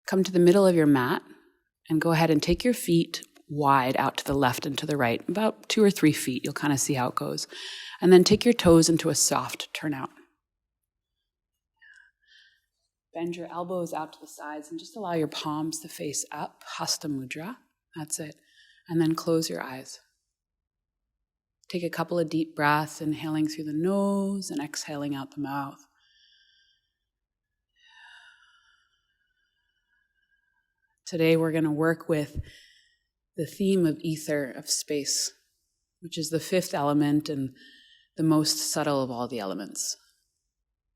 come to the middle of your mat and go ahead and take your feet wide out to the left and to the right, about 2 or 3 feet. You'll kind of see how it goes. And then take your toes into a soft turnout. Bend your elbows out to the sides and just allow your palms to face up. Hasta mudra. That's it. And then close your eyes. Take a couple of deep breaths, inhaling through the nose and exhaling out the mouth. Today we're going to work with the theme of ether, of space, which is the 5th element and the most subtle of all the elements.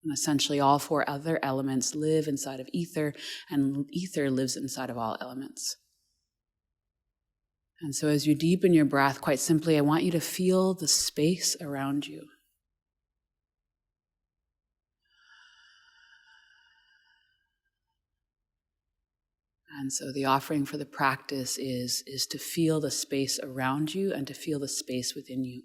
And essentially all 4 other elements live inside of ether, and ether lives inside of all elements. And so as you deepen your breath, quite simply, I want you to feel the space around you. And so the offering for the practice is to feel the space around you and to feel the space within you.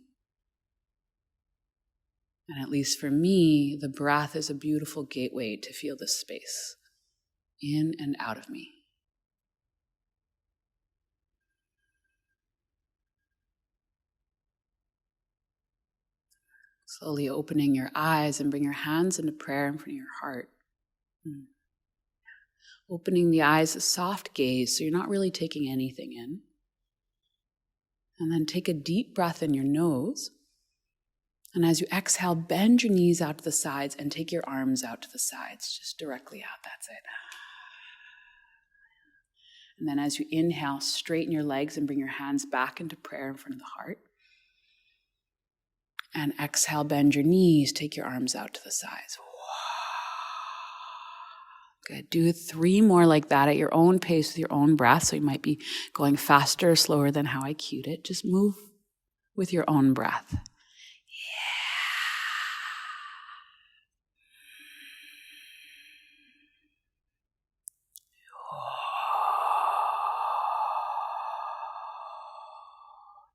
And at least for me, the breath is a beautiful gateway to feel this space in and out of me. Slowly opening your eyes and bring your hands into prayer in front of your heart. Opening the eyes, a soft gaze, so you're not really taking anything in. And then take a deep breath in your nose. And as you exhale, bend your knees out to the sides and take your arms out to the sides, just directly out. That's it. And then as you inhale, straighten your legs and bring your hands back into prayer in front of the heart. And exhale, bend your knees, take your arms out to the sides. Good. Do 3 more like that at your own pace with your own breath. So you might be going faster or slower than how I cued it. Just move with your own breath. Yeah.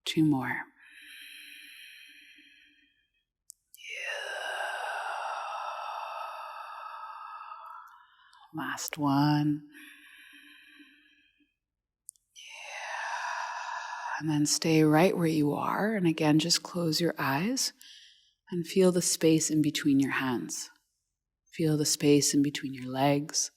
2 more. Last one. Yeah. And then stay right where you are. And again, just close your eyes and feel the space in between your hands. Feel the space in between your legs.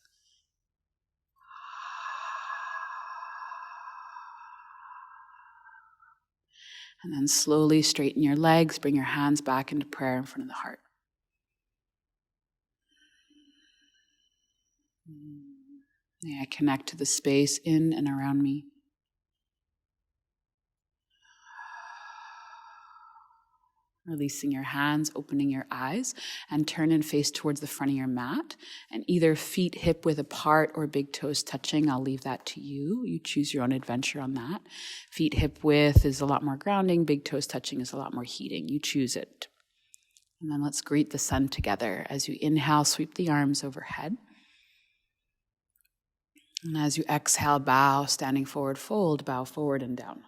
And then slowly straighten your legs, bring your hands back into prayer in front of the heart. May I connect to the space in and around me. Releasing your hands, opening your eyes, and turn and face towards the front of your mat. And either feet hip width apart or big toes touching. I'll leave that to you. You choose your own adventure on that. Feet hip width is a lot more grounding. Big toes touching is a lot more heating. You choose it. And then let's greet the sun together. As you inhale, sweep the arms overhead. And as you exhale, bow, standing forward, fold, bow forward and down.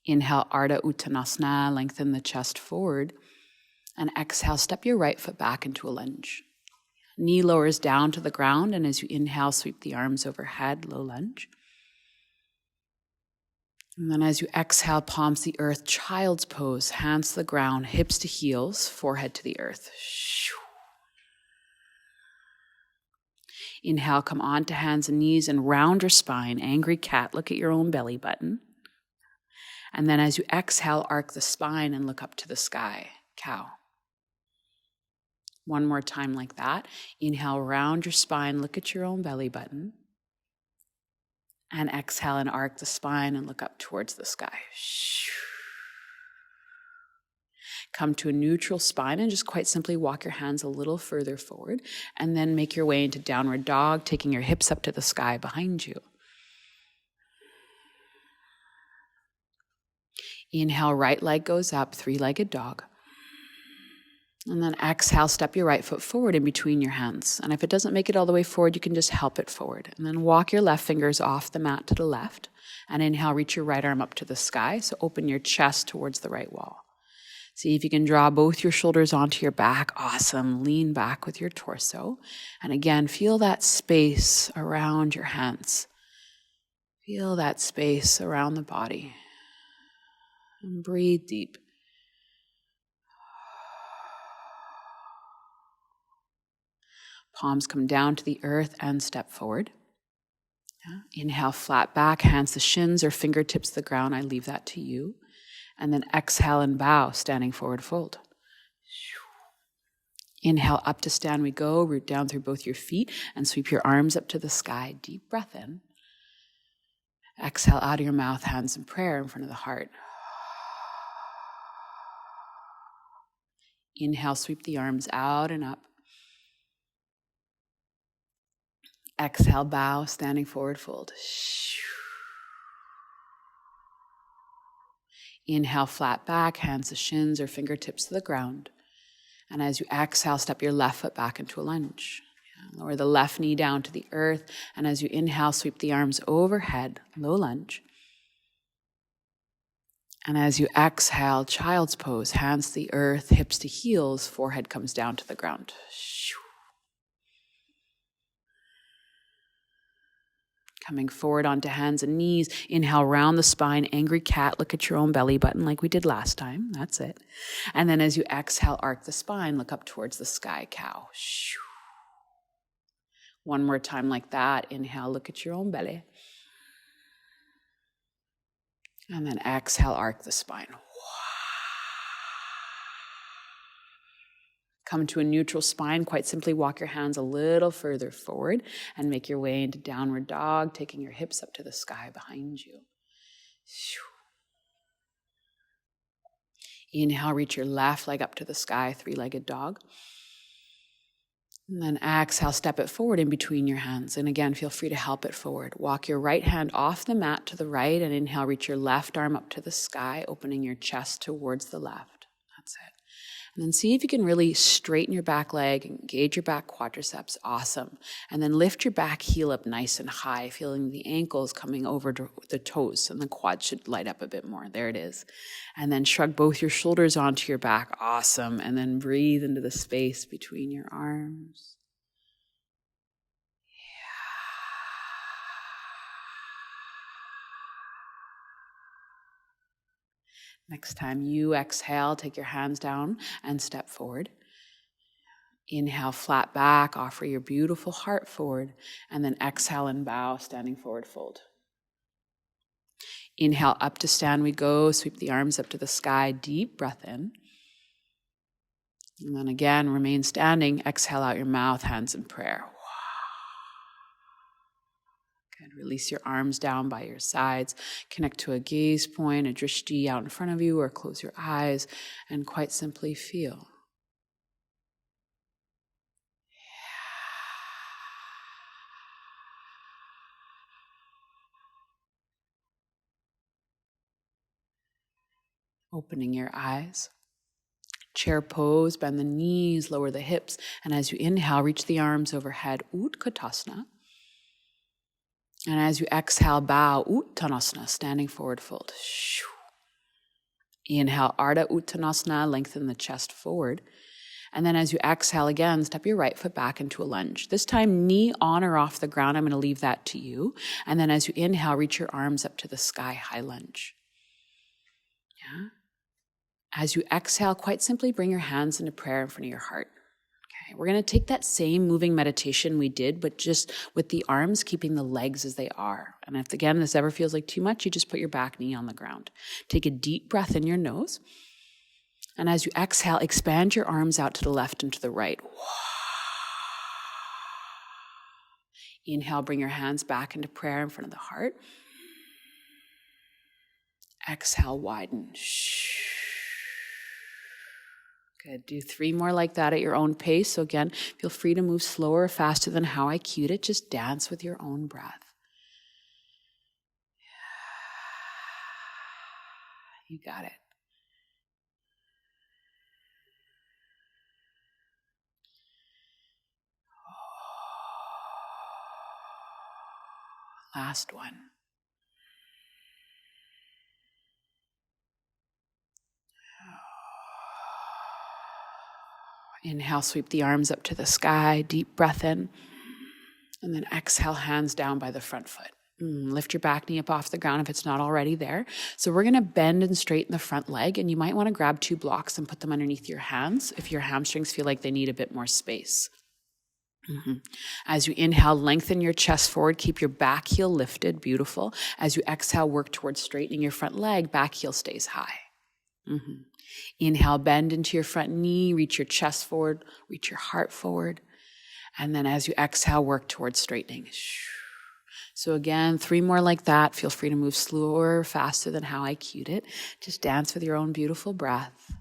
Inhale, Ardha Uttanasana, lengthen the chest forward. And exhale, step your right foot back into a lunge. Knee lowers down to the ground, and as you inhale, sweep the arms overhead, low lunge. And then as you exhale, palms to the earth, child's pose, hands to the ground, hips to heels, forehead to the earth. Inhale, come onto hands and knees and round your spine. Angry cat, look at your own belly button. And then as you exhale, arc the spine and look up to the sky. Cow. One more time like that. Inhale, round your spine, look at your own belly button. And exhale and arc the spine and look up towards the sky. Come to a neutral spine and just quite simply walk your hands a little further forward and then make your way into downward dog, taking your hips up to the sky behind you. Inhale, right leg goes up, 3-legged dog. And then exhale, step your right foot forward in between your hands. And if it doesn't make it all the way forward, you can just help it forward. And then walk your left fingers off the mat to the left. And inhale, reach your right arm up to the sky. So open your chest towards the right wall. See if you can draw both your shoulders onto your back. Awesome. Lean back with your torso. And again, feel that space around your hands. Feel that space around the body. And breathe deep. Palms come down to the earth and step forward. Inhale, flat back, hands to shins or fingertips to the ground. I leave that to you. And then exhale and bow, standing forward fold. Inhale, up to stand we go. Root down through both your feet and sweep your arms up to the sky. Deep breath in. Exhale out of your mouth, hands in prayer in front of the heart. Inhale, sweep the arms out and up. Exhale, bow, standing forward fold. Inhale, flat back, hands to shins or fingertips to the ground. And as you exhale, step your left foot back into a lunge. Lower the left knee down to the earth. And as you inhale, sweep the arms overhead, low lunge. And as you exhale, child's pose, hands to the earth, hips to heels, forehead comes down to the ground. Coming forward onto hands and knees. Inhale, round the spine, angry cat. Look at your own belly button like we did last time. That's it. And then as you exhale, arc the spine, look up towards the sky, cow. One more time like that. Inhale, look at your own belly. And then exhale, arc the spine. Come to a neutral spine. Quite simply walk your hands a little further forward and make your way into downward dog, taking your hips up to the sky behind you. Inhale, reach your left leg up to the sky, three-legged dog. And then exhale, step it forward in between your hands. And again, feel free to help it forward. Walk your right hand off the mat to the right and inhale, reach your left arm up to the sky, opening your chest towards the left. That's it. And then see if you can really straighten your back leg, engage your back quadriceps. Awesome. And then lift your back heel up nice and high, feeling the ankles coming over to the toes, and the quad should light up a bit more. There it is. And then shrug both your shoulders onto your back. Awesome. And then breathe into the space between your arms. Next time you exhale, take your hands down and step forward. Inhale, flat back, offer your beautiful heart forward, and then exhale and bow, standing forward fold. Inhale, up to stand we go, sweep the arms up to the sky, deep breath in. And then again, remain standing, exhale out your mouth, hands in prayer. Good. Release your arms down by your sides. Connect to a gaze point, a drishti out in front of you, or close your eyes and quite simply feel. Opening your eyes. Chair pose, bend the knees, lower the hips, and as you inhale, reach the arms overhead, Utkatasana. And as you exhale, bow, Uttanasana, standing forward fold. Inhale, Ardha Uttanasana, lengthen the chest forward. And then as you exhale again, step your right foot back into a lunge. This time, knee on or off the ground. I'm going to leave that to you. And then as you inhale, reach your arms up to the sky, high lunge. Yeah. As you exhale, quite simply bring your hands into prayer in front of your heart. Okay, we're going to take that same moving meditation we did, but just with the arms, keeping the legs as they are. And if, again, this ever feels like too much, you just put your back knee on the ground. Take a deep breath in your nose. And as you exhale, expand your arms out to the left and to the right. Inhale, bring your hands back into prayer in front of the heart. Exhale, widen. Good. Do 3 more like that at your own pace. So again, feel free to move slower or faster than how I cued it. Just dance with your own breath. You got it. Last one. Inhale, sweep the arms up to the sky, deep breath in. And then exhale, hands down by the front foot. Lift your back knee up off the ground if it's not already there. So we're going to bend and straighten the front leg, and you might want to grab 2 blocks and put them underneath your hands if your hamstrings feel like they need a bit more space. As you inhale, lengthen your chest forward, keep your back heel lifted, beautiful. As you exhale, work towards straightening your front leg, back heel stays high. Inhale, bend into your front knee, reach your chest forward, reach your heart forward. And then as you exhale, work towards straightening. So again, 3 more like that. Feel free to move slower, faster than how I cued it. Just dance with your own beautiful breath.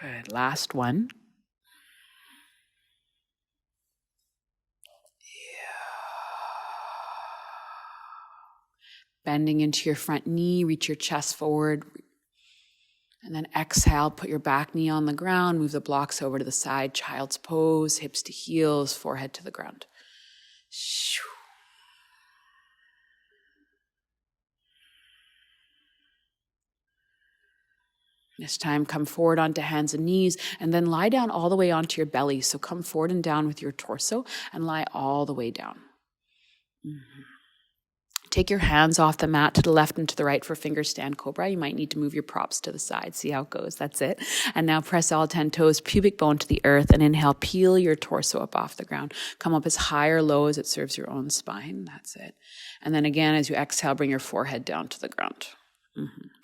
Good. Last one. Bending into your front knee, reach your chest forward. And then exhale, put your back knee on the ground, move the blocks over to the side, child's pose, hips to heels, forehead to the ground. This time, come forward onto hands and knees, and then lie down all the way onto your belly. So come forward and down with your torso, and lie all the way down. Take your hands off the mat to the left and to the right for fingerstand cobra. You might need to move your props to the side. See how it goes. That's it. And now press all 10 toes, pubic bone to the earth, and inhale, peel your torso up off the ground. Come up as high or low as it serves your own spine. That's it. And then again, as you exhale, bring your forehead down to the ground.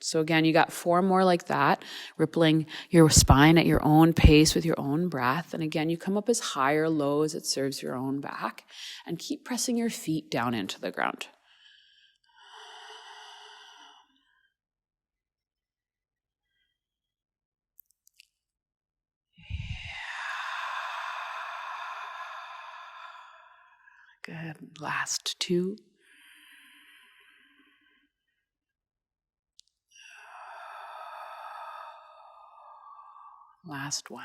So again, you got 4 more like that, rippling your spine at your own pace with your own breath. And again, you come up as high or low as it serves your own back, and keep pressing your feet down into the ground. Good. Last 2. Last 1.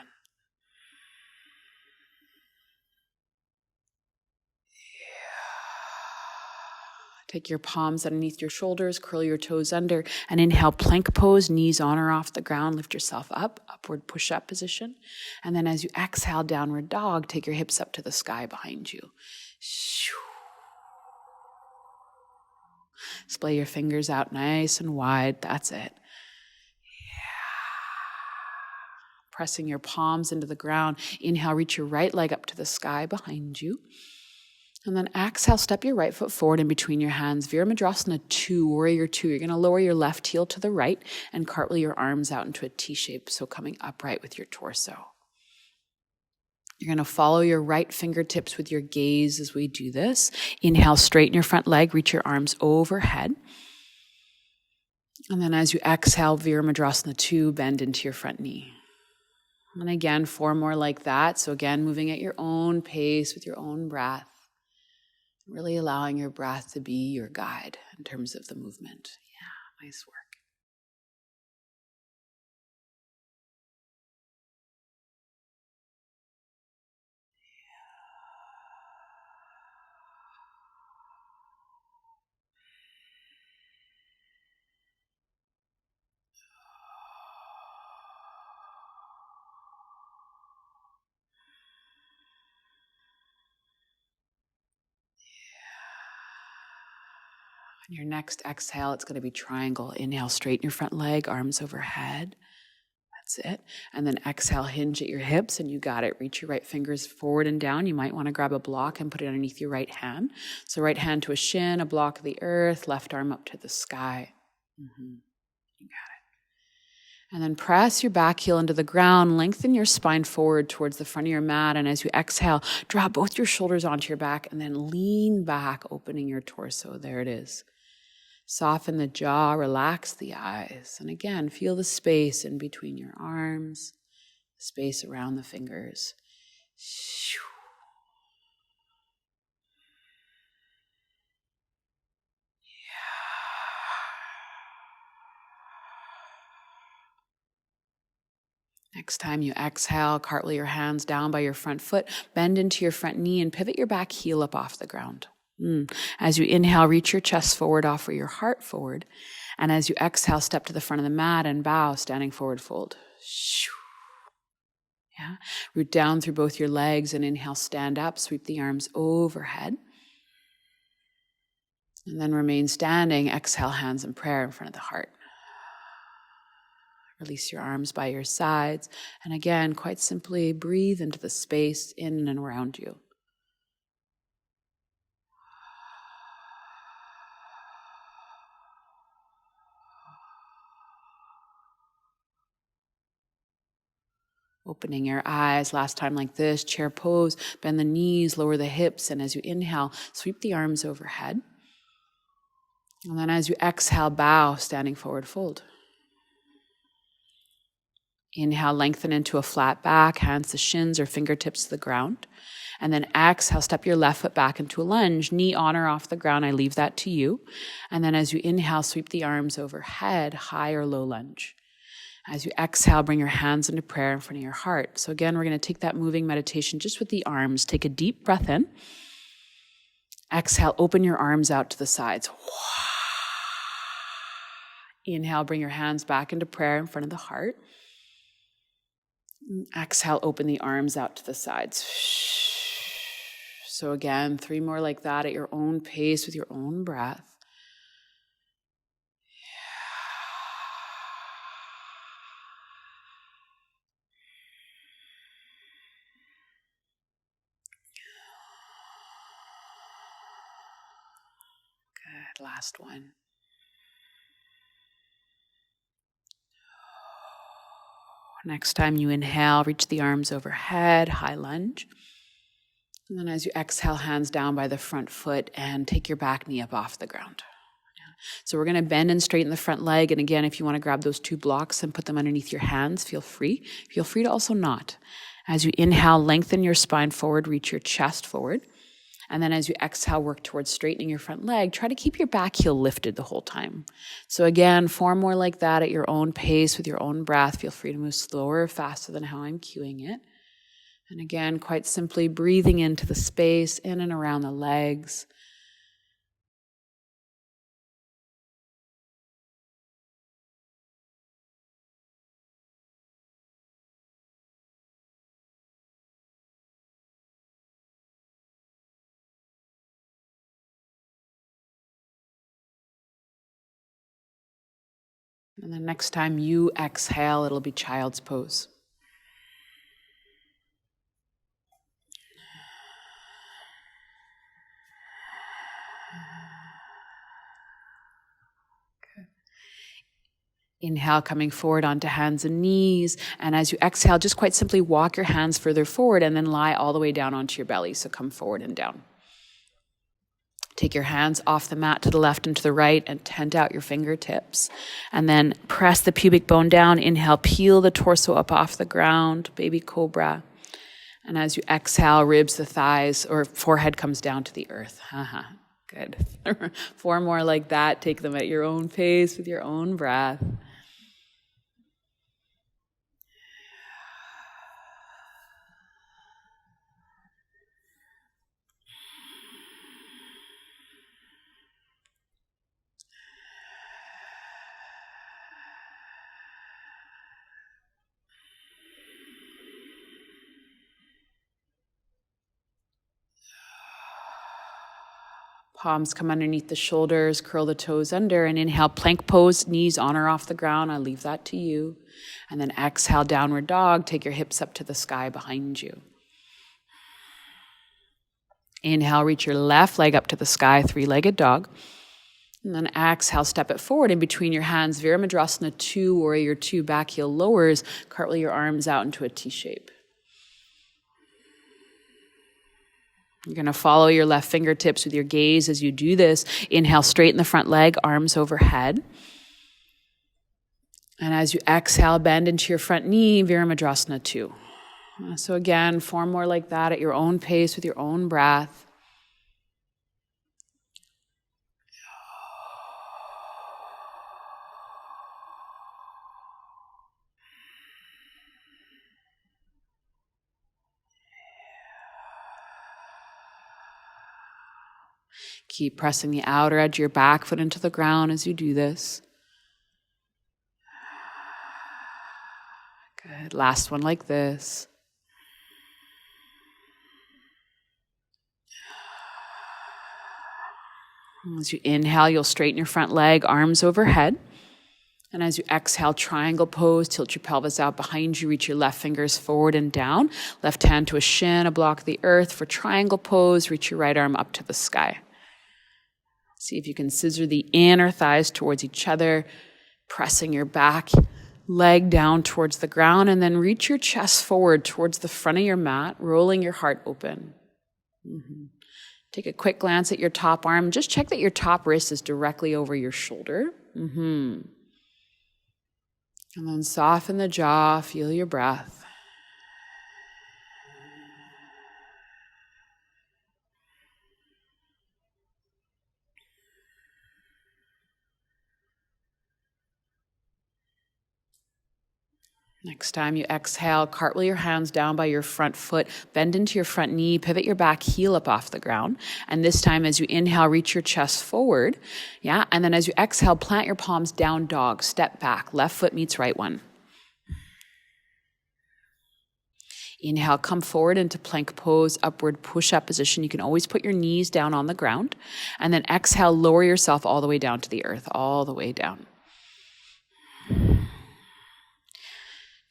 Take your palms underneath your shoulders, curl your toes under, and inhale, plank pose, knees on or off the ground. Lift yourself up, upward push-up position. And then as you exhale, downward dog, take your hips up to the sky behind you. Splay your fingers out nice and wide. That's it. Pressing your palms into the ground. Inhale, reach your right leg up to the sky behind you. And then exhale, step your right foot forward in between your hands. Virabhadrasana 2, warrior 2. You're going to lower your left heel to the right and cartwheel your arms out into a T shape, so coming upright with your torso. You're going to follow your right fingertips with your gaze as we do this. Inhale, straighten your front leg, reach your arms overhead. And then as you exhale, Virabhadrasana 2, bend into your front knee. And again, 4 more like that. So again, moving at your own pace with your own breath. Really allowing your breath to be your guide in terms of the movement. Yeah, nice work. On your next exhale, it's going to be triangle. Inhale, straighten your front leg, arms overhead. That's it. And then exhale, hinge at your hips, and you got it. Reach your right fingers forward and down. You might want to grab a block and put it underneath your right hand. So right hand to a shin, a block of the earth, left arm up to the sky. You got it. And then press your back heel into the ground, lengthen your spine forward towards the front of your mat. And as you exhale, draw both your shoulders onto your back and then lean back, opening your torso. There it is. Soften the jaw, relax the eyes. And again, feel the space in between your arms, space around the fingers. Next time you exhale, cartwheel your hands down by your front foot, bend into your front knee and pivot your back heel up off the ground. As you inhale, reach your chest forward, offer your heart forward. And as you exhale, step to the front of the mat and bow, standing forward fold. Yeah. Root down through both your legs and inhale, stand up, sweep the arms overhead. And then remain standing, exhale, hands in prayer in front of the heart. Release your arms by your sides. And again, quite simply breathe into the space in and around you. Opening your eyes, last time like this, chair pose, bend the knees, lower the hips, and as you inhale, sweep the arms overhead. And then as you exhale, bow, standing forward fold. Inhale, lengthen into a flat back, hands to shins or fingertips to the ground. And then exhale, step your left foot back into a lunge, knee on or off the ground, I leave that to you. And then as you inhale, sweep the arms overhead, high or low lunge. As you exhale, bring your hands into prayer in front of your heart. So again, we're going to take that moving meditation just with the arms. Take a deep breath in. Exhale, open your arms out to the sides. Inhale, bring your hands back into prayer in front of the heart. Exhale, open the arms out to the sides. So again, 3 more like that at your own pace with your own breath. Good, last one. Next time you inhale, reach the arms overhead, high lunge. And then as you exhale, hands down by the front foot and take your back knee up off the ground. So we're going to bend and straighten the front leg. And again, if you want to grab those 2 blocks and put them underneath your hands, feel free. Feel free to also not. As you inhale, lengthen your spine forward, reach your chest forward. And then as you exhale, work towards straightening your front leg. Try to keep your back heel lifted the whole time. So again, 4 more like that at your own pace with your own breath. Feel free to move slower or faster than how I'm cueing it. And again, quite simply breathing into the space in and around the legs. And then next time you exhale, it'll be child's pose. Okay. Inhale, coming forward onto hands and knees. And as you exhale, just quite simply walk your hands further forward and then lie all the way down onto your belly. So come forward and down. Take your hands off the mat to the left and to the right and tent out your fingertips. And then press the pubic bone down. Inhale, peel the torso up off the ground, baby cobra. And as you exhale, ribs, the thighs, or forehead comes down to the earth. Good. 4 more like that. Take them at your own pace with your own breath. Palms come underneath the shoulders, curl the toes under, and inhale, plank pose, knees on or off the ground. I leave that to you. And then exhale, downward dog. Take your hips up to the sky behind you. Inhale, reach your left leg up to the sky, 3-legged dog. And then exhale, step it forward in between your hands, Virabhadrasana 2, warrior 2, back heel lowers, cartwheel your arms out into a T shape. You're going to follow your left fingertips with your gaze as you do this. Inhale, straighten the front leg, arms overhead. And as you exhale, bend into your front knee, Virabhadrasana 2. So again, 4 more like that at your own pace with your own breath. Keep pressing the outer edge of your back foot into the ground as you do this. Good. Last one like this. As you inhale, you'll straighten your front leg, arms overhead. And as you exhale, triangle pose, tilt your pelvis out behind you, reach your left fingers forward and down. Left hand to a shin, a block of the earth. For triangle pose, reach your right arm up to the sky. See if you can scissor the inner thighs towards each other, pressing your back leg down towards the ground, and then reach your chest forward towards the front of your mat, rolling your heart open. Take a quick glance at your top arm. Just check that your top wrist is directly over your shoulder. And then soften the jaw, feel your breath. Next time you exhale, cartwheel your hands down by your front foot, bend into your front knee, pivot your back heel up off the ground. And this time as you inhale, reach your chest forward. Yeah, and then as you exhale, plant your palms down dog, step back, left foot meets right one. Inhale, come forward into plank pose, upward push-up position. You can always put your knees down on the ground. And then exhale, lower yourself all the way down to the earth, all the way down.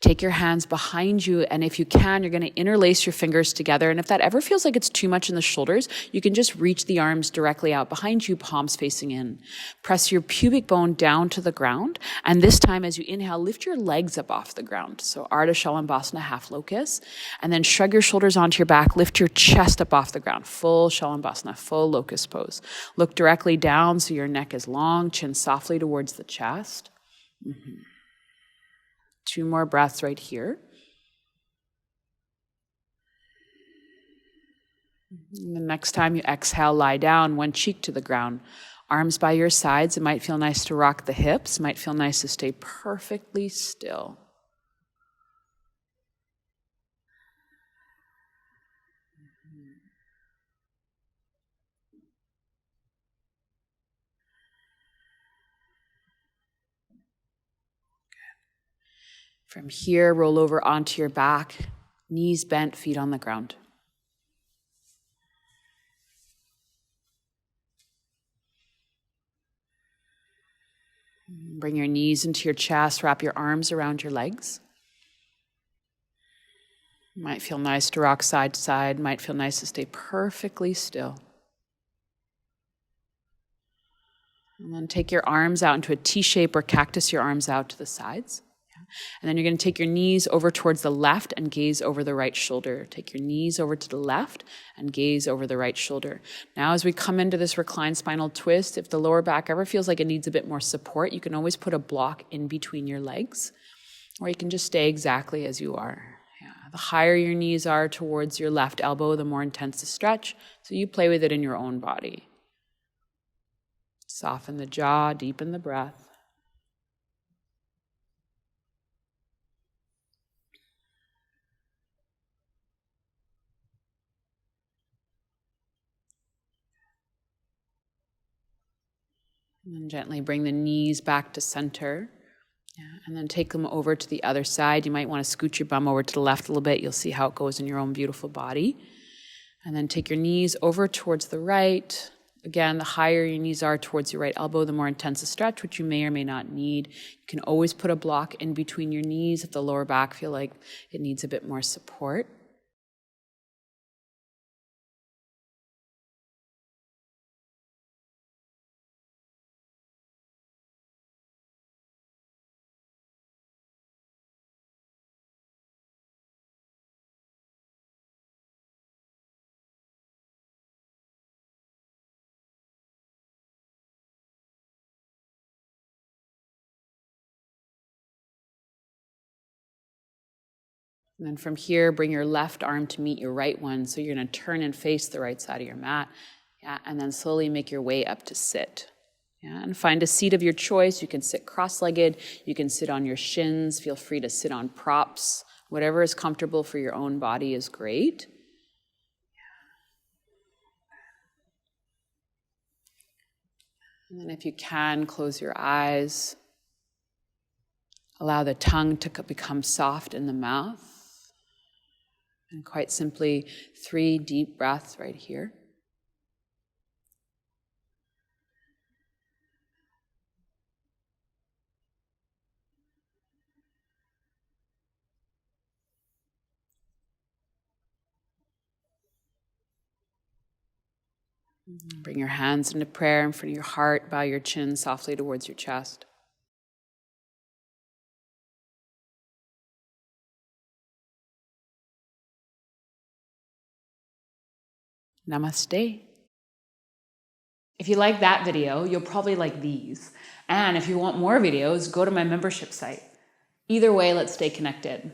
Take your hands behind you, and if you can, you're going to interlace your fingers together. And if that ever feels like it's too much in the shoulders, you can just reach the arms directly out behind you, palms facing in. Press your pubic bone down to the ground. And this time, as you inhale, lift your legs up off the ground. So Ardha Salabhasana, half locust. And then shrug your shoulders onto your back. Lift your chest up off the ground. Full Salabhasana, full locust pose. Look directly down so your neck is long, chin softly towards the chest. 2 more breaths right here. And the next time you exhale, lie down, one cheek to the ground. Arms by your sides. It might feel nice to rock the hips. It might feel nice to stay perfectly still. From here, roll over onto your back, knees bent, feet on the ground. Bring your knees into your chest, wrap your arms around your legs. Might feel nice to rock side to side, might feel nice to stay perfectly still. And then take your arms out into a T shape or cactus your arms out to the sides. And then you're going to take your knees over towards the left and gaze over the right shoulder. Take your knees over to the left and gaze over the right shoulder. Now, as we come into this reclined spinal twist, if the lower back ever feels like it needs a bit more support, you can always put a block in between your legs, or you can just stay exactly as you are. The higher your knees are towards your left elbow, the more intense the stretch, so you play with it in your own body. Soften the jaw, deepen the breath. And then gently bring the knees back to center. And then take them over to the other side. You might want to scoot your bum over to the left a little bit. You'll see how it goes in your own beautiful body. And then take your knees over towards the right. Again, the higher your knees are towards your right elbow, the more intense a stretch, which you may or may not need. You can always put a block in between your knees if the lower back feel like it needs a bit more support. And then from here, bring your left arm to meet your right one. So you're going to turn and face the right side of your mat. And then slowly make your way up to sit. And find a seat of your choice. You can sit cross-legged. You can sit on your shins. Feel free to sit on props. Whatever is comfortable for your own body is great. And then if you can, close your eyes. Allow the tongue to become soft in the mouth. And quite simply, 3 deep breaths right here. Bring your hands into prayer in front of your heart. Bow your chin softly towards your chest. Namaste. If you like that video, you'll probably like these. And if you want more videos, go to my membership site. Either way, let's stay connected.